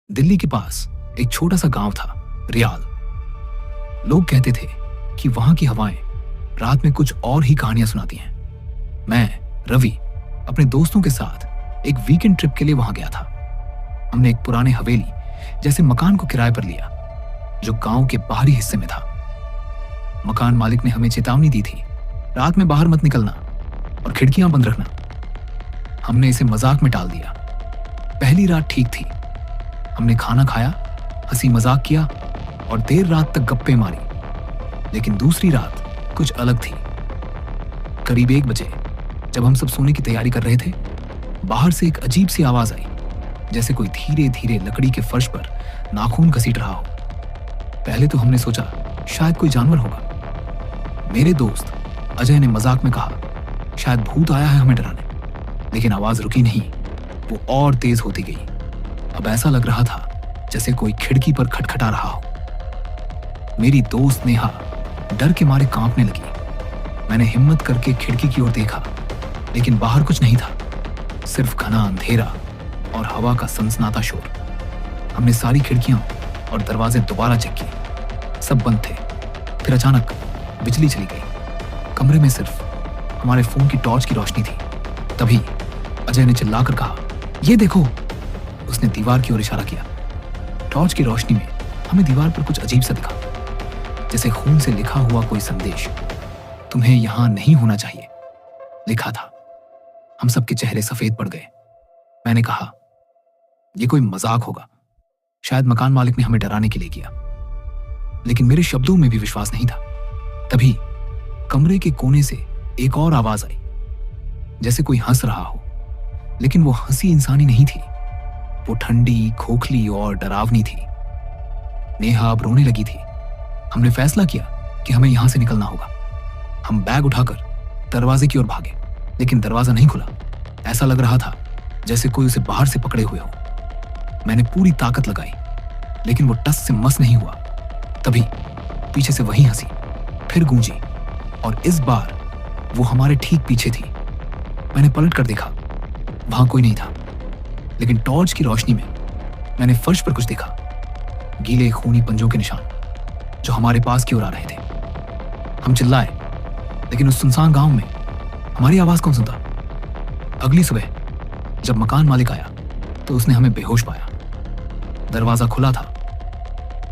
दिल्ली के पास एक छोटा सा गांव था, रियाल। लोग कहते थे कि वहां की हवाएं रात में कुछ और ही कहानियां सुनाती हैं। मैं, रवि, अपने दोस्तों के साथ एक वीकेंड ट्रिप के लिए वहां गया था। हमने एक पुराने हवेली जैसे मकान को किराए पर लिया, जो गांव के बाहरी हिस्से में था। मकान मालिक ने हमें चेतावनी दी थी, रात में बाहर मत निकलना और खिड़कियां बंद रखना। हमने इसे मजाक में टाल दिया। पहली रात ठीक थी। हमने खाना खाया, हंसी मजाक किया और देर रात तक गप्पे मारी। लेकिन दूसरी रात कुछ अलग थी। करीब 1 बजे जब हम सब सोने की तैयारी कर रहे थे, बाहर से एक अजीब सी आवाज आई, जैसे कोई धीरे धीरे लकड़ी के फर्श पर नाखून घसीट रहा हो। पहले तो हमने सोचा शायद कोई जानवर होगा। मेरे दोस्त अजय ने मजाक में कहा शायद भूत आया है हमें डराने। लेकिन आवाज रुकी नहीं, वो और तेज होती गई। अब ऐसा लग रहा था जैसे कोई खिड़की पर खटखटा रहा हो। मेरी दोस्त नेहा डर के मारे कांपने लगी। मैंने हिम्मत करके खिड़की की ओर देखा, लेकिन बाहर कुछ नहीं था, सिर्फ घना अंधेरा और हवा का सनसनाता शोर। हमने सारी खिड़कियां और दरवाजे दोबारा चेक किए, सब बंद थे। फिर अचानक बिजली चली गई। कमरे में सिर्फ हमारे फोन की टॉर्च की रोशनी थी। तभी अजय ने चिल्लाकर कहा, ये देखो। उसने दीवार की ओर इशारा किया। टॉर्च की रोशनी में हमें दीवार पर कुछ अजीब सा दिखा, जैसे खून से लिखा हुआ कोई संदेश। तुम्हें यहां नहीं होना चाहिए, लिखा था। हम सबके चेहरे सफेद पड़ गए। मैंने कहा, यह कोई मजाक होगा, शायद मकान मालिक ने हमें डराने के लिए किया। लेकिन मेरे शब्दों में भी विश्वास नहीं था। तभी कमरे के कोने से एक और आवाज आई, जैसे कोई हंस रहा हो। लेकिन वो हंसी इंसानी नहीं थी, वो ठंडी, खोखली और डरावनी थी। नेहा अब रोने लगी थी। हमने फैसला किया कि हमें यहां से निकलना होगा। हम बैग उठाकर दरवाजे की ओर भागे, लेकिन दरवाजा नहीं खुला। ऐसा लग रहा था जैसे कोई उसे बाहर से पकड़े हुए हो। मैंने पूरी ताकत लगाई, लेकिन वो टस से मस नहीं हुआ। तभी पीछे से वही हंसी फिर गूंजी, और इस बार वो हमारे ठीक पीछे थी। मैंने पलट कर देखा, वहां कोई नहीं था। लेकिन टॉर्च की रोशनी में मैंने फर्श पर कुछ देखा, गीले खूनी पंजों के निशान, जो हमारे पास की ओर आ रहे थे। हम चिल्लाए, लेकिन उस सुनसान गांव में हमारी आवाज कौन सुनता। अगली सुबह जब मकान मालिक आया तो उसने हमें बेहोश पाया। दरवाजा खुला था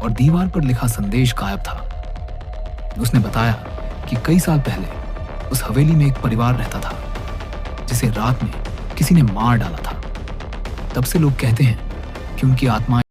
और दीवार पर लिखा संदेश गायब था। उसने बताया कि कई साल पहले उस हवेली में एक परिवार रहता था, जिसे रात में किसी ने मार डाला था। तब से लोग कहते हैं कि उनकी आत्मा